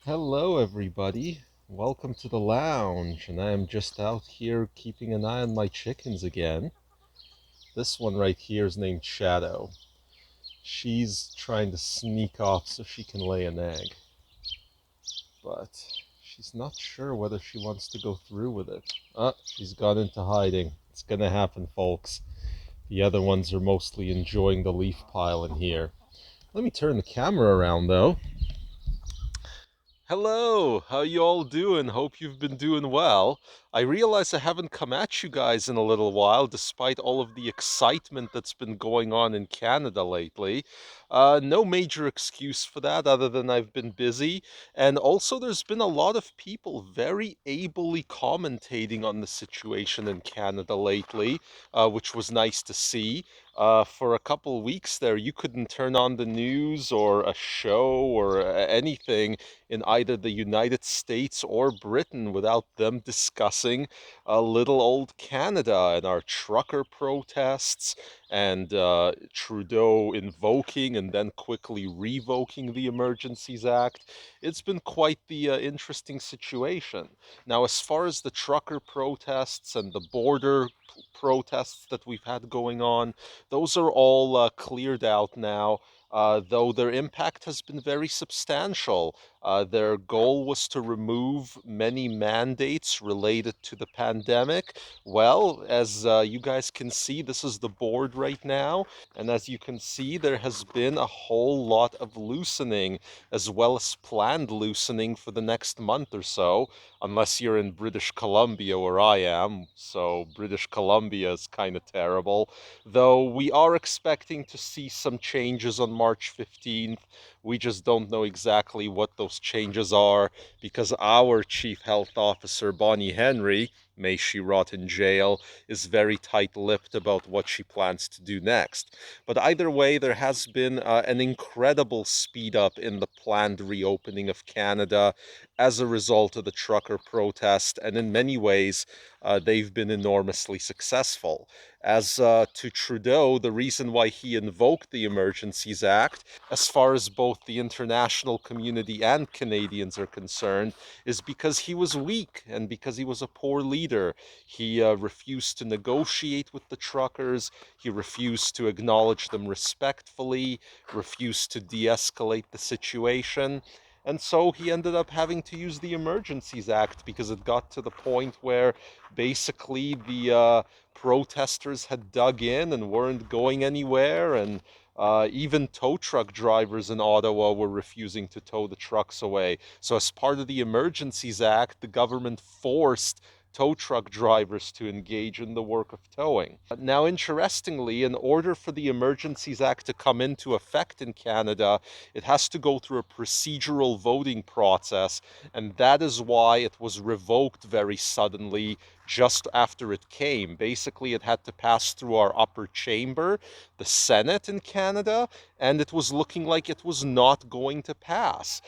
Hello, everybody. Welcome to the lounge, and I am just out here keeping an eye on my chickens again. This one right here is named Shadow. She's trying to sneak off so she can lay an egg, but she's not sure whether she wants to go through with it. She's gone into hiding. It's gonna happen, folks. The other ones are mostly enjoying the leaf pile in here. Let me turn the camera around, though. Hello, how you all doing? Hope you've been doing well. I realize I haven't come at you guys in a little while, despite all of the excitement that's been going on in Canada lately. No major excuse for that, other than I've been busy. And also, there's been a lot of people very ably commentating on the situation in Canada lately, which was nice to see. For a couple weeks there, you couldn't turn on the news or a show or anything in either the United States or Britain without them discussing little old Canada and our trucker protests and Trudeau invoking and then quickly revoking the Emergencies Act. It's been quite the interesting situation. Now, as far as the trucker protests and the border protests that we've had going on, those are all cleared out now. Though their impact has been very substantial. Their goal was to remove many mandates related to the pandemic. Well, as you guys can see, this is the board right now. And as you can see, there has been a whole lot of loosening, as well as planned loosening for the next month or so, unless you're in British Columbia, where I am. So, British Columbia is kind of terrible. Though we are expecting to see some changes on March 15th. We just don't know exactly what those changes are because our Chief Health Officer, Bonnie Henry, may she rot in jail, is very tight lipped about what she plans to do next. But either way, there has been an incredible speed up in the planned reopening of Canada as a result of the trucker protest, and in many ways, they've been enormously successful. As to Trudeau, the reason why he invoked the Emergencies Act, as far as both the international community and Canadians are concerned, is because he was weak and because he was a poor leader. He refused to negotiate with the truckers, he refused to acknowledge them respectfully, refused to de escalate the situation. And so he ended up having to use the Emergencies Act because it got to the point where basically the protesters had dug in and weren't going anywhere, and even tow truck drivers in Ottawa were refusing to tow the trucks away. So, as part of the Emergencies Act, the government forced tow truck drivers to engage in the work of towing. Now, interestingly, in order for the Emergencies Act to come into effect in Canada, it has to go through a procedural voting process, and that is why it was revoked very suddenly just after it came. Basically, it had to pass through our upper chamber, the Senate in Canada, and it was looking like it was not going to pass.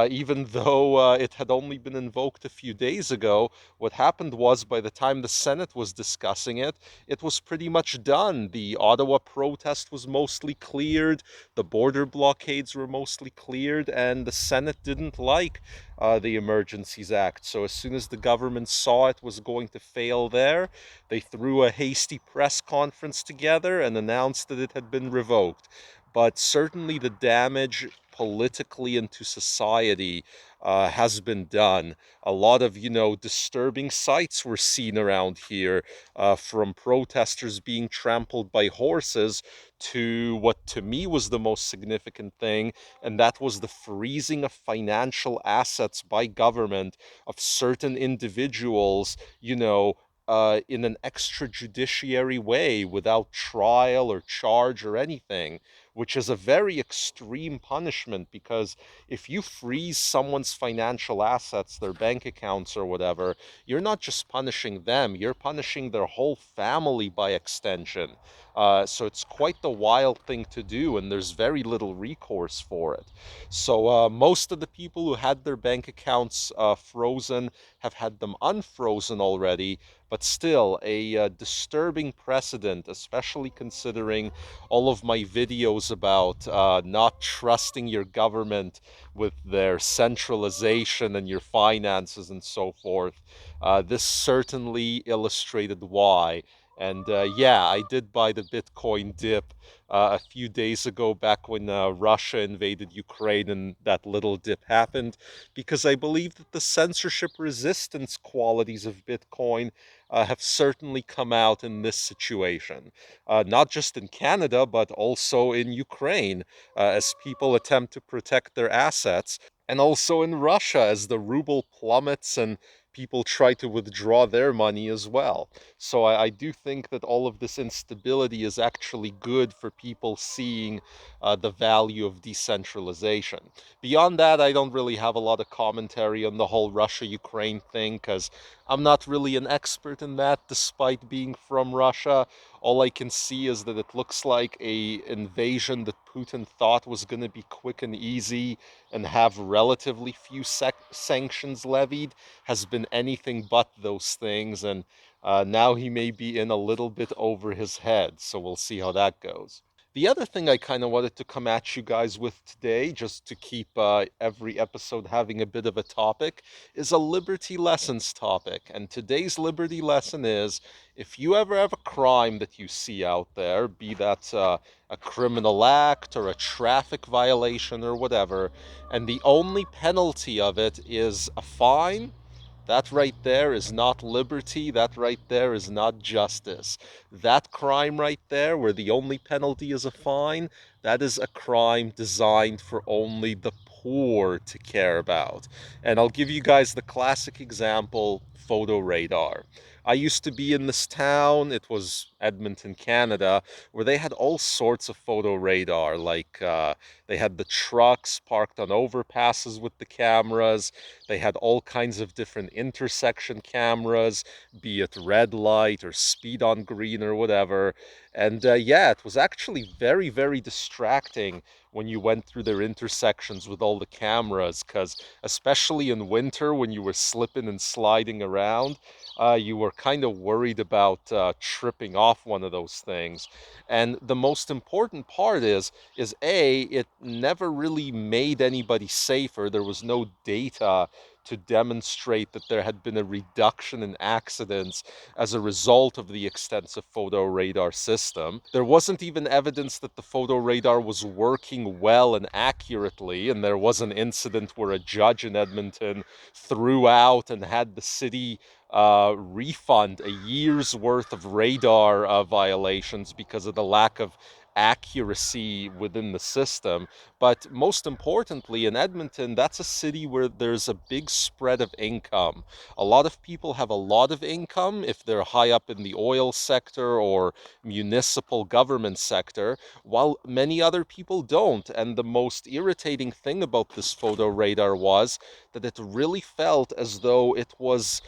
Even though it had only been invoked a few days ago, what happened was by the time the Senate was discussing it, it was pretty much done. The Ottawa protest was mostly cleared, the border blockades were mostly cleared, and the Senate didn't like the Emergencies Act. So as soon as the government saw it was going to fail there, they threw a hasty press conference together and announced that it had been revoked. But certainly the damage politically and to society has been done. A lot of, disturbing sights were seen around here, from protesters being trampled by horses to what to me was the most significant thing, and that was the freezing of financial assets by government of certain individuals, in an extrajudiciary way without trial or charge or anything, which is a very extreme punishment because if you freeze someone's financial assets, their bank accounts or whatever, you're not just punishing them, you're punishing their whole family by extension. So it's quite the wild thing to do, and there's very little recourse for it. So most of the people who had their bank accounts frozen have had them unfrozen already, but still a disturbing precedent, especially considering all of my videos about not trusting your government with their centralization and your finances and so forth. This certainly illustrated why. And yeah, I did buy the Bitcoin dip a few days ago, back when Russia invaded Ukraine and that little dip happened, because I believe that the censorship resistance qualities of Bitcoin have certainly come out in this situation. Not just in Canada, but also in Ukraine, as people attempt to protect their assets, and also in Russia as the ruble plummets and people try to withdraw their money as well. So I do think that all of this instability is actually good for people seeing the value of decentralization. Beyond that, I don't really have a lot of commentary on the whole Russia Ukraine thing because I'm not really an expert in that, despite being from Russia. All I can see is that it looks like a invasion that Putin thought was going to be quick and easy and have relatively few sanctions levied has been anything but those things, and now he may be in a little bit over his head, so we'll see how that goes. The other thing I kind of wanted to come at you guys with today, just to keep every episode having a bit of a topic, is a liberty lessons topic. And today's liberty lesson is, if you ever have a crime that you see out there, be that a criminal act or a traffic violation or whatever, and the only penalty of it is a fine, that right there is not liberty. That right there is not justice. That crime right there, where the only penalty is a fine, that is a crime designed for only the poor to care about. And I'll give you guys the classic example: photo radar. I used to be in this town, it was Edmonton, Canada, where they had all sorts of photo radar. Like they had the trucks parked on overpasses with the cameras. They had all kinds of different intersection cameras, be it red light or speed on green or whatever. And yeah, it was actually very, very distracting when you went through their intersections with all the cameras, because especially in winter when you were slipping and sliding around, you were kind of worried about tripping off one of those things. And the most important part is A, it never really made anybody safer. There was no data to demonstrate that there had been a reduction in accidents as a result of the extensive photo radar system. There wasn't even evidence that the photo radar was working well and accurately, and there was an incident where a judge in Edmonton threw out and had the city refund a year's worth of radar violations because of the lack of accuracy within the system. But most importantly, in Edmonton, that's a city where there's a big spread of income. A lot of people have a lot of income if they're high up in the oil sector or municipal government sector, while many other people don't. And the most irritating thing about this photo radar was that it really felt as though it was,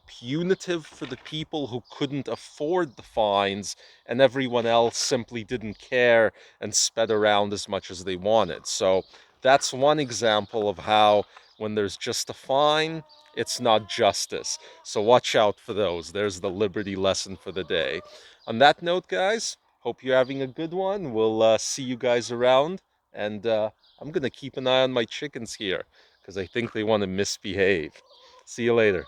punitive for the people who couldn't afford the fines, and everyone else simply didn't care and sped around as much as they wanted. So that's one example of how, when there's just a fine, it's not justice. So watch out for those. There's the liberty lesson for the day. On that note, guys, hope you're having a good one. We'll see you guys around. And I'm going to keep an eye on my chickens here because I think they want to misbehave. See you later.